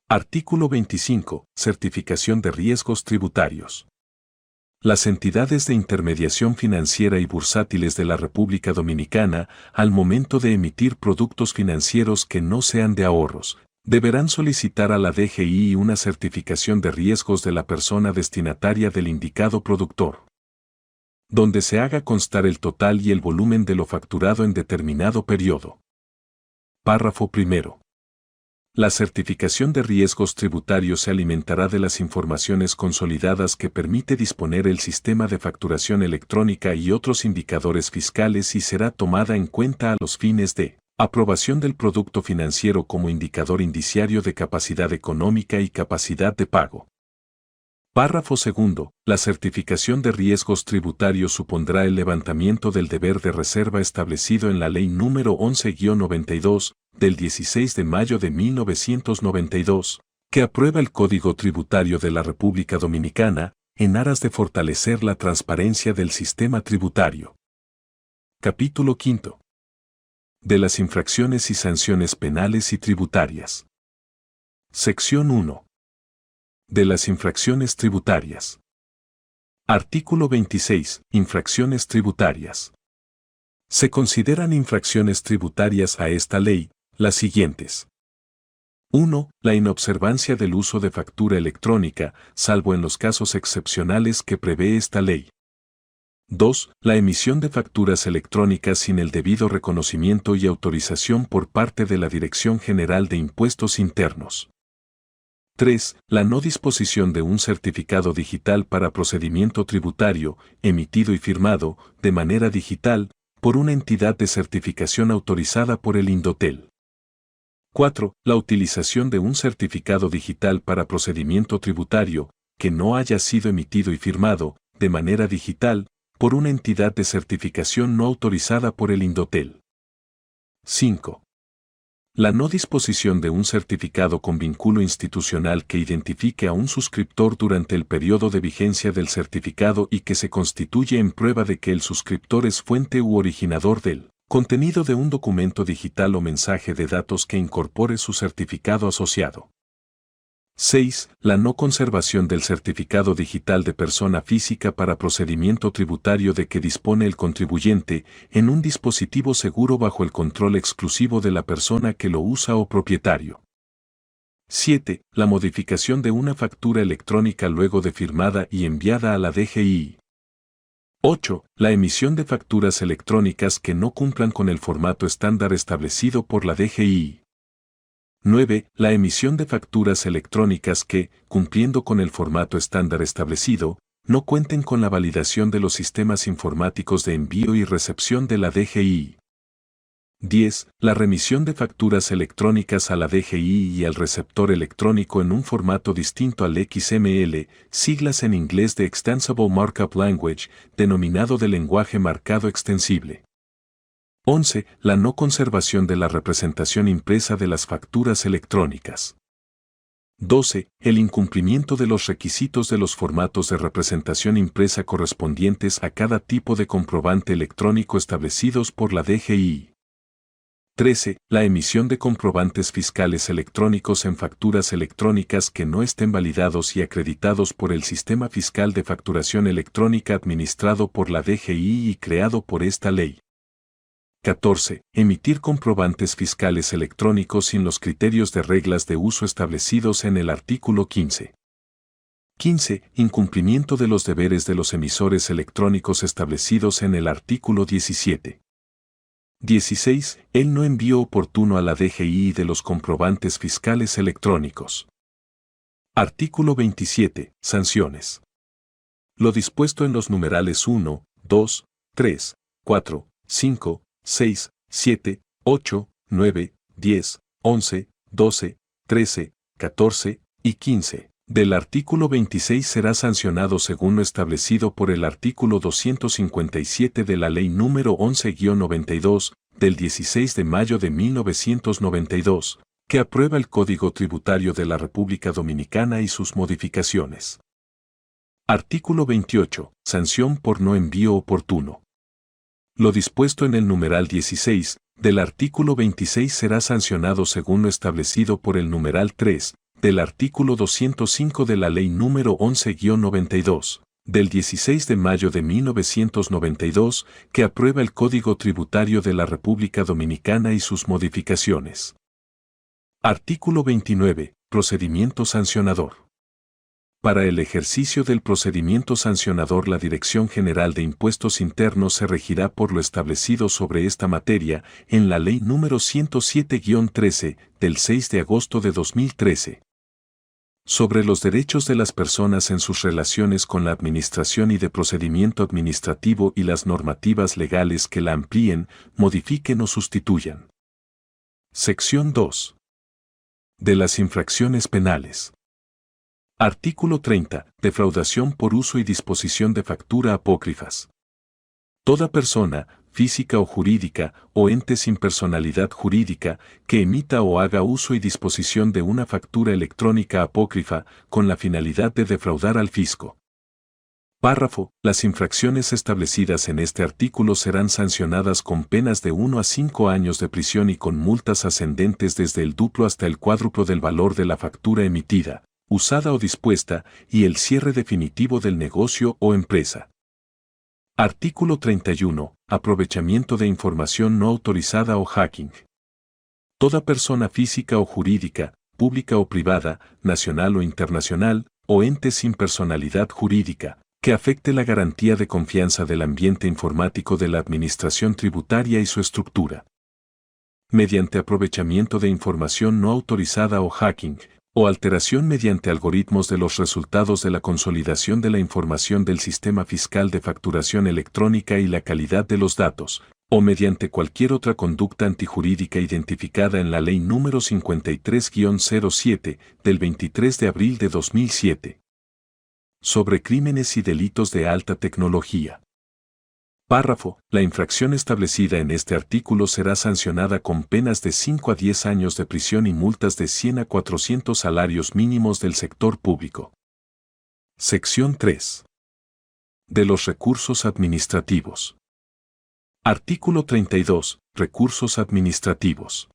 Artículo 25. Certificación de riesgos tributarios. Las entidades de intermediación financiera y bursátiles de la República Dominicana, al momento de emitir productos financieros que no sean de ahorros, deberán solicitar a la DGI una certificación de riesgos de la persona destinataria del indicado productor, donde se haga constar el total y el volumen de lo facturado en determinado periodo. Párrafo primero. La certificación de riesgos tributarios se alimentará de las informaciones consolidadas que permite disponer el sistema de facturación electrónica y otros indicadores fiscales y será tomada en cuenta a los fines de aprobación del producto financiero como indicador indiciario de capacidad económica y capacidad de pago. Párrafo segundo. La certificación de riesgos tributarios supondrá el levantamiento del deber de reserva establecido en la Ley número 11-92, del 16 de mayo de 1992, que aprueba el Código Tributario de la República Dominicana, en aras de fortalecer la transparencia del sistema tributario. Capítulo V. De las infracciones y sanciones penales y tributarias. Sección 1. De las infracciones tributarias. Artículo 26. Infracciones tributarias. Se consideran infracciones tributarias a esta ley las siguientes. 1. La inobservancia del uso de factura electrónica, salvo en los casos excepcionales que prevé esta ley. 2. La emisión de facturas electrónicas sin el debido reconocimiento y autorización por parte de la Dirección General de Impuestos Internos. 3. La no disposición de un certificado digital para procedimiento tributario, emitido y firmado, de manera digital, por una entidad de certificación autorizada por el Indotel. 4. La utilización de un certificado digital para procedimiento tributario, que no haya sido emitido y firmado, de manera digital, por una entidad de certificación no autorizada por el Indotel. 5. La no disposición de un certificado con vínculo institucional que identifique a un suscriptor durante el periodo de vigencia del certificado y que se constituye en prueba de que el suscriptor es fuente u originador del contenido de un documento digital o mensaje de datos que incorpore su certificado asociado. 6. La no conservación del certificado digital de persona física para procedimiento tributario de que dispone el contribuyente en un dispositivo seguro bajo el control exclusivo de la persona que lo usa o propietario. 7. La modificación de una factura electrónica luego de firmada y enviada a la DGI. 8. La emisión de facturas electrónicas que no cumplan con el formato estándar establecido por la DGI. 9. La emisión de facturas electrónicas que, cumpliendo con el formato estándar establecido, no cuenten con la validación de los sistemas informáticos de envío y recepción de la DGI. 10. La remisión de facturas electrónicas a la DGI y al receptor electrónico en un formato distinto al XML, siglas en inglés de Extensible Markup Language, denominado de lenguaje marcado extensible. 11. La no conservación de la representación impresa de las facturas electrónicas. 12. El incumplimiento de los requisitos de los formatos de representación impresa correspondientes a cada tipo de comprobante electrónico establecidos por la DGI. 13. La emisión de comprobantes fiscales electrónicos en facturas electrónicas que no estén validados y acreditados por el Sistema Fiscal de Facturación Electrónica administrado por la DGI y creado por esta ley. 14. Emitir comprobantes fiscales electrónicos sin los criterios de reglas de uso establecidos en el artículo 15. 15. Incumplimiento de los deberes de los emisores electrónicos establecidos en el artículo 17. 16. El no envío oportuno a la DGI de los comprobantes fiscales electrónicos. Artículo 27. Sanciones. Lo dispuesto en los numerales 1, 2, 3, 4, 5, 6, 7, 8, 9, 10, 11, 12, 13, 14 y 15 del artículo 26 será sancionado según lo establecido por el artículo 257 de la Ley número 11-92 del 16 de mayo de 1992, que aprueba el Código Tributario de la República Dominicana y sus modificaciones. Artículo 28. Sanción por no envío oportuno. Lo dispuesto en el numeral 16 del artículo 26 será sancionado según lo establecido por el numeral 3 del artículo 205 de la Ley número 11-92 del 16 de mayo de 1992, que aprueba el Código Tributario de la República Dominicana y sus modificaciones. Artículo 29. Procedimiento sancionador. Para el ejercicio del procedimiento sancionador, la Dirección General de Impuestos Internos se regirá por lo establecido sobre esta materia en la Ley número 107-13 del 6 de agosto de 2013. Sobre los derechos de las personas en sus relaciones con la administración y de procedimiento administrativo y las normativas legales que la amplíen, modifiquen o sustituyan. Sección 2. De las infracciones penales. Artículo 30. Defraudación por uso y disposición de factura apócrifas. Toda persona, física o jurídica, o ente sin personalidad jurídica, que emita o haga uso y disposición de una factura electrónica apócrifa con la finalidad de defraudar al fisco. Párrafo. Las infracciones establecidas en este artículo serán sancionadas con penas de 1 a 5 años de prisión y con multas ascendentes desde el duplo hasta el cuádruplo del valor de la factura emitida, usada o dispuesta, y el cierre definitivo del negocio o empresa. Artículo 31. Aprovechamiento de información no autorizada o hacking. Toda persona física o jurídica, pública o privada, nacional o internacional, o ente sin personalidad jurídica, que afecte la garantía de confianza del ambiente informático de la Administración Tributaria y su estructura. Mediante aprovechamiento de información no autorizada o hacking, o alteración mediante algoritmos de los resultados de la consolidación de la información del sistema fiscal de facturación electrónica y la calidad de los datos, o mediante cualquier otra conducta antijurídica identificada en la Ley número 53-07 del 23 de abril de 2007. Sobre crímenes y delitos de alta tecnología. Párrafo. La infracción establecida en este artículo será sancionada con penas de 5 a 10 años de prisión y multas de 100 a 400 salarios mínimos del sector público. Sección 3. De los recursos administrativos. Artículo 32. Recursos administrativos.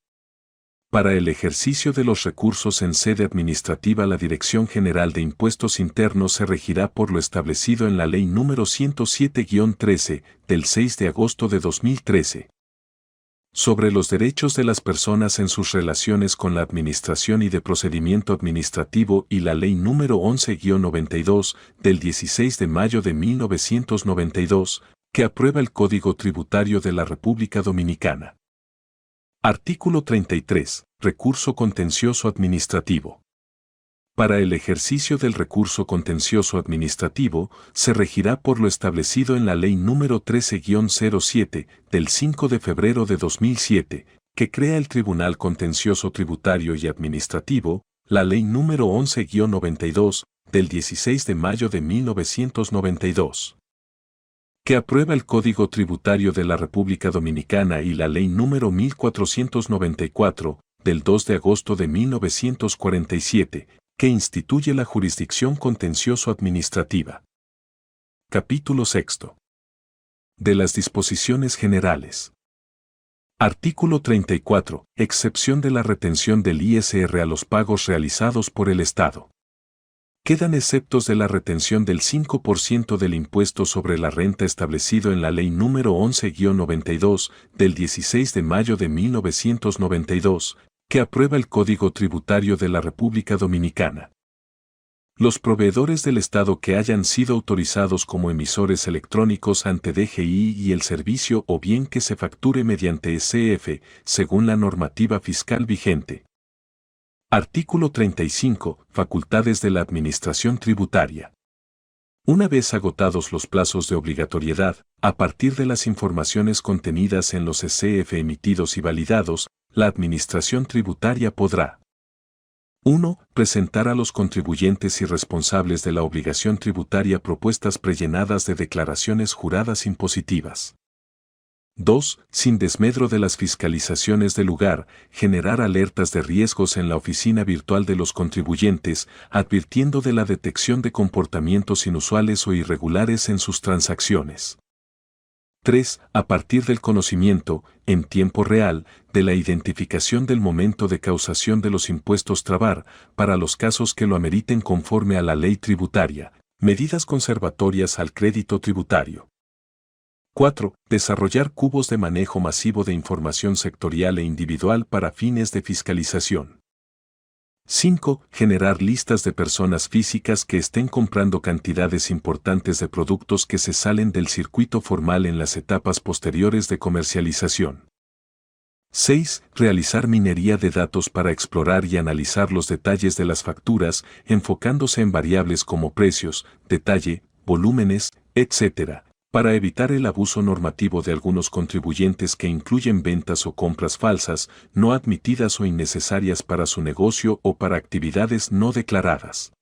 Para el ejercicio de los recursos en sede administrativa, la Dirección General de Impuestos Internos se regirá por lo establecido en la Ley número 107-13 del 6 de agosto de 2013. Sobre los derechos de las personas en sus relaciones con la administración y de procedimiento administrativo y la Ley número 11-92 del 16 de mayo de 1992, que aprueba el Código Tributario de la República Dominicana. Artículo 33. Recurso contencioso administrativo. Para el ejercicio del recurso contencioso administrativo, se regirá por lo establecido en la Ley número 13-07 del 5 de febrero de 2007, que crea el Tribunal Contencioso Tributario y Administrativo, la Ley número 11-92 del 16 de mayo de 1992. Que aprueba el Código Tributario de la República Dominicana y la Ley número 1494, del 2 de agosto de 1947, que instituye la jurisdicción contencioso-administrativa. Capítulo 6. De las disposiciones generales. Artículo 34. Excepción de la retención del ISR a los pagos realizados por el Estado. Quedan exceptos de la retención del 5% del impuesto sobre la renta establecido en la Ley número 11-92 del 16 de mayo de 1992, que aprueba el Código Tributario de la República Dominicana. Los proveedores del Estado que hayan sido autorizados como emisores electrónicos ante DGI y el servicio o bien que se facture mediante SF, según la normativa fiscal vigente. Artículo 35. Facultades de la Administración Tributaria. Una vez agotados los plazos de obligatoriedad, a partir de las informaciones contenidas en los ECF emitidos y validados, la Administración Tributaria podrá 1. Presentar a los contribuyentes y responsables de la obligación tributaria propuestas prellenadas de declaraciones juradas impositivas. 2. Sin desmedro de las fiscalizaciones del lugar, generar alertas de riesgos en la oficina virtual de los contribuyentes, advirtiendo de la detección de comportamientos inusuales o irregulares en sus transacciones. 3. A partir del conocimiento, en tiempo real, de la identificación del momento de causación de los impuestos trabar, para los casos que lo ameriten conforme a la ley tributaria, medidas conservatorias al crédito tributario. 4. Desarrollar cubos de manejo masivo de información sectorial e individual para fines de fiscalización. 5. Generar listas de personas físicas que estén comprando cantidades importantes de productos que se salen del circuito formal en las etapas posteriores de comercialización. 6. Realizar minería de datos para explorar y analizar los detalles de las facturas, enfocándose en variables como precios, detalle, volúmenes, etc., para evitar el abuso normativo de algunos contribuyentes que incluyen ventas o compras falsas, no admitidas o innecesarias para su negocio o para actividades no declaradas.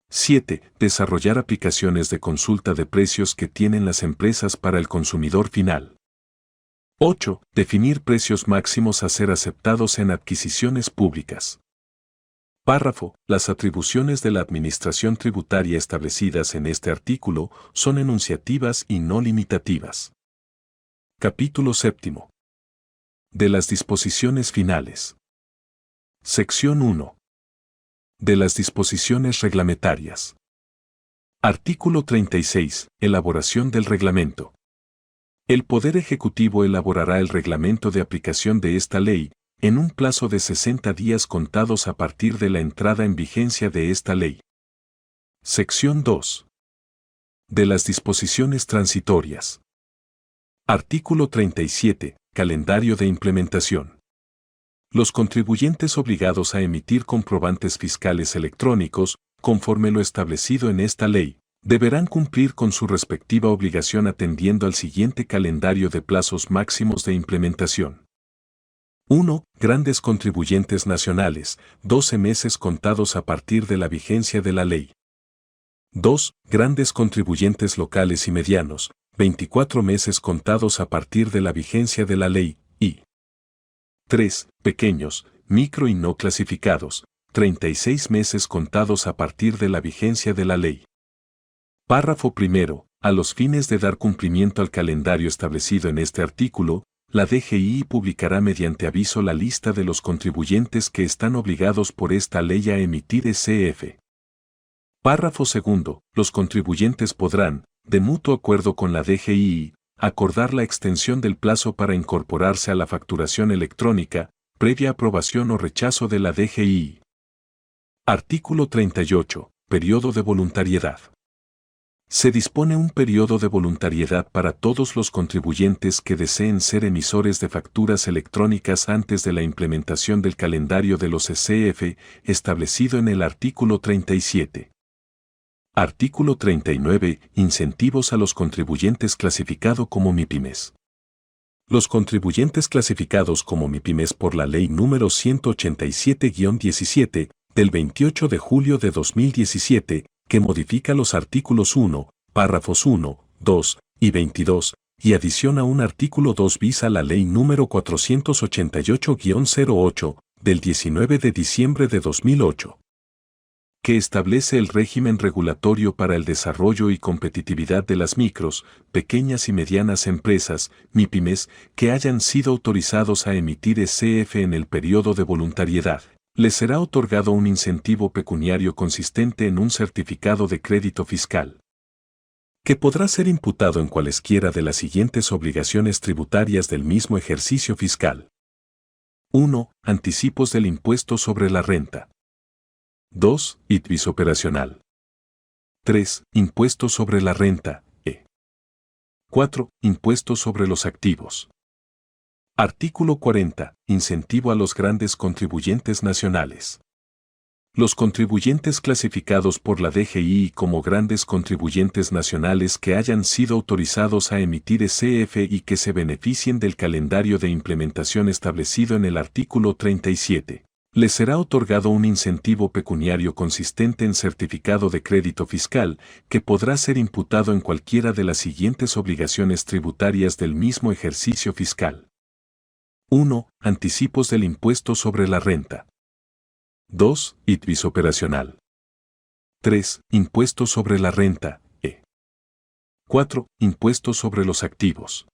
7. Desarrollar aplicaciones de consulta de precios que tienen las empresas para el consumidor final. 8. Definir precios máximos a ser aceptados en adquisiciones públicas. Párrafo. Las atribuciones de la Administración Tributaria establecidas en este artículo son enunciativas y no limitativas. Capítulo 7. De las disposiciones finales. Sección 1. De las disposiciones reglamentarias. Artículo 36. Elaboración del reglamento. El Poder Ejecutivo elaborará el reglamento de aplicación de esta ley, en un plazo de 60 días contados a partir de la entrada en vigencia de esta ley. Sección 2. De las disposiciones transitorias. Artículo 37. Calendario de implementación. Los contribuyentes obligados a emitir comprobantes fiscales electrónicos, conforme lo establecido en esta ley, deberán cumplir con su respectiva obligación atendiendo al siguiente calendario de plazos máximos de implementación. 1. Grandes contribuyentes nacionales, 12 meses contados a partir de la vigencia de la ley. 2. Grandes contribuyentes locales y medianos, 24 meses contados a partir de la vigencia de la ley, y 3. Pequeños, micro y no clasificados, 36 meses contados a partir de la vigencia de la ley. Párrafo primero. A los fines de dar cumplimiento al calendario establecido en este artículo, la DGI publicará mediante aviso la lista de los contribuyentes que están obligados por esta ley a emitir ECF. Párrafo segundo. Los contribuyentes podrán, de mutuo acuerdo con la DGI, acordar la extensión del plazo para incorporarse a la facturación electrónica, previa aprobación o rechazo de la DGI. Artículo 38. Periodo de voluntariedad. Se dispone un periodo de voluntariedad para todos los contribuyentes que deseen ser emisores de facturas electrónicas antes de la implementación del calendario de los ECF establecido en el artículo 37. Artículo 39. Incentivos a los contribuyentes clasificado como MIPYMES. Los contribuyentes clasificados como MIPYMES por la Ley número 187-17, del 28 de julio de 2017, que modifica los artículos 1, párrafos 1, 2 y 22, y adiciona un artículo 2 bis a la Ley número 488-08, del 19 de diciembre de 2008, que establece el régimen regulatorio para el desarrollo y competitividad de las micros, pequeñas y medianas empresas, MIPYMES, que hayan sido autorizados a emitir ECF en el periodo de voluntariedad. Les será otorgado un incentivo pecuniario consistente en un certificado de crédito fiscal, que podrá ser imputado en cualesquiera de las siguientes obligaciones tributarias del mismo ejercicio fiscal. 1. Anticipos del impuesto sobre la renta. 2. ITBIS operacional. 3. Impuesto sobre la renta, E. 4. Impuesto sobre los activos. Artículo 40. Incentivo a los grandes contribuyentes nacionales. Los contribuyentes clasificados por la DGI como grandes contribuyentes nacionales que hayan sido autorizados a emitir ECF y que se beneficien del calendario de implementación establecido en el artículo 37. Les será otorgado un incentivo pecuniario consistente en certificado de crédito fiscal, que podrá ser imputado en cualquiera de las siguientes obligaciones tributarias del mismo ejercicio fiscal. 1. Anticipos del impuesto sobre la renta. 2. ITBIS operacional. 3. Impuesto sobre la renta, E. 4. Impuesto sobre los activos.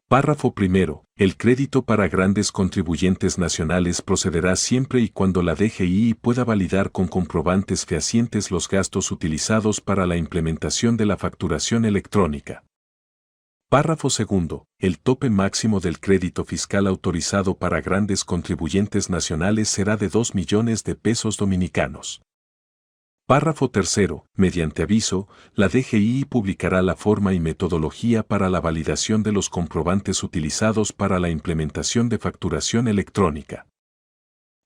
Párrafo primero. El crédito para grandes contribuyentes nacionales procederá siempre y cuando la DGI pueda validar con comprobantes fehacientes los gastos utilizados para la implementación de la facturación electrónica. Párrafo segundo. El tope máximo del crédito fiscal autorizado para grandes contribuyentes nacionales será de 2 millones de pesos dominicanos. Párrafo tercero. Mediante aviso, la DGI publicará la forma y metodología para la validación de los comprobantes utilizados para la implementación de facturación electrónica.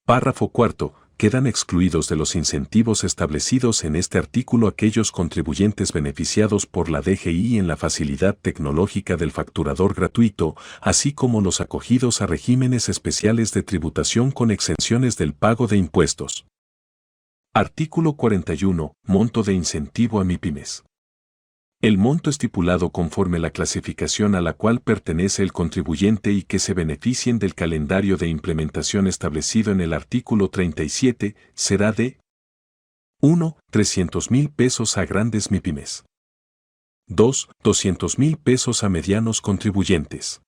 Párrafo cuarto. Quedan excluidos de los incentivos establecidos en este artículo aquellos contribuyentes beneficiados por la DGI en la facilidad tecnológica del facturador gratuito, así como los acogidos a regímenes especiales de tributación con exenciones del pago de impuestos. Artículo 41. Monto de incentivo a MIPYMES. El monto estipulado conforme la clasificación a la cual pertenece el contribuyente y que se beneficien del calendario de implementación establecido en el artículo 37 será de 1. 300.000 pesos a grandes MIPYMES. 2. 200.000 pesos a medianos contribuyentes.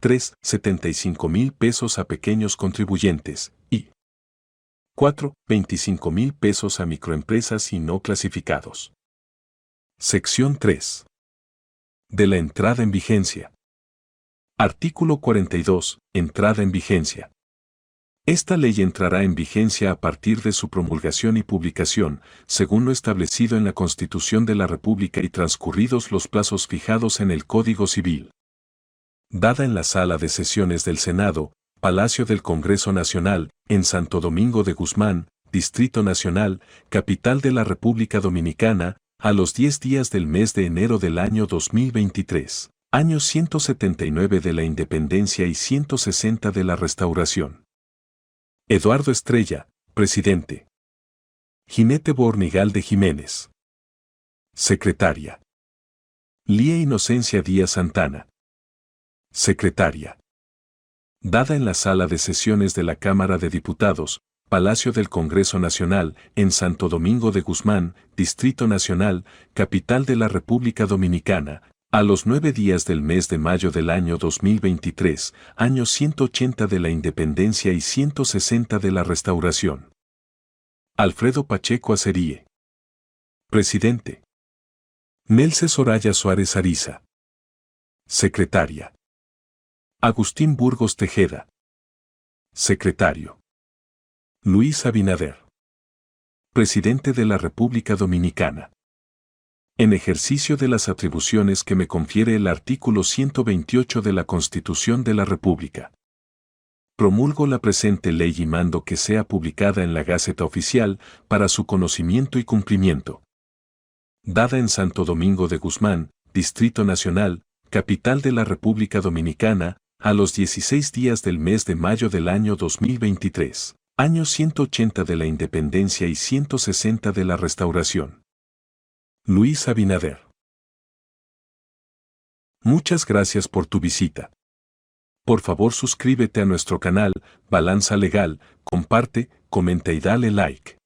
3. 75.000 pesos a pequeños contribuyentes y 4. 25.000 pesos a microempresas y no clasificados. Sección 3. De la entrada en vigencia. Artículo 42. Entrada en vigencia. Esta ley entrará en vigencia a partir de su promulgación y publicación, según lo establecido en la Constitución de la República y transcurridos los plazos fijados en el Código Civil. Dada en la Sala de Sesiones del Senado, Palacio del Congreso Nacional, en Santo Domingo de Guzmán, Distrito Nacional, capital de la República Dominicana, a los 10 días del mes de enero del año 2023, año 179 de la Independencia y 160 de la Restauración. Eduardo Estrella, Presidente. Jinete Bornigal de Jiménez. Secretaria. Lía Inocencia Díaz Santana. Secretaria. Dada en la Sala de Sesiones de la Cámara de Diputados, Palacio del Congreso Nacional, en Santo Domingo de Guzmán, Distrito Nacional, capital de la República Dominicana, a los 9 días del mes de mayo del año 2023, año 180 de la Independencia y 160 de la Restauración. Alfredo Pacheco Acerie. Presidente. Nelce Soraya Suárez Ariza. Secretaria. Agustín Burgos Tejeda. Secretario. Luis Abinader. Presidente de la República Dominicana. En ejercicio de las atribuciones que me confiere el artículo 128 de la Constitución de la República, promulgo la presente ley y mando que sea publicada en la Gaceta Oficial para su conocimiento y cumplimiento. Dada en Santo Domingo de Guzmán, Distrito Nacional, capital de la República Dominicana, a los 16 días del mes de mayo del año 2023. Año 180 de la Independencia y 160 de la Restauración. Luis Abinader. Muchas gracias por tu visita. Por favor suscríbete a nuestro canal, Balanza Legal, comparte, comenta y dale like.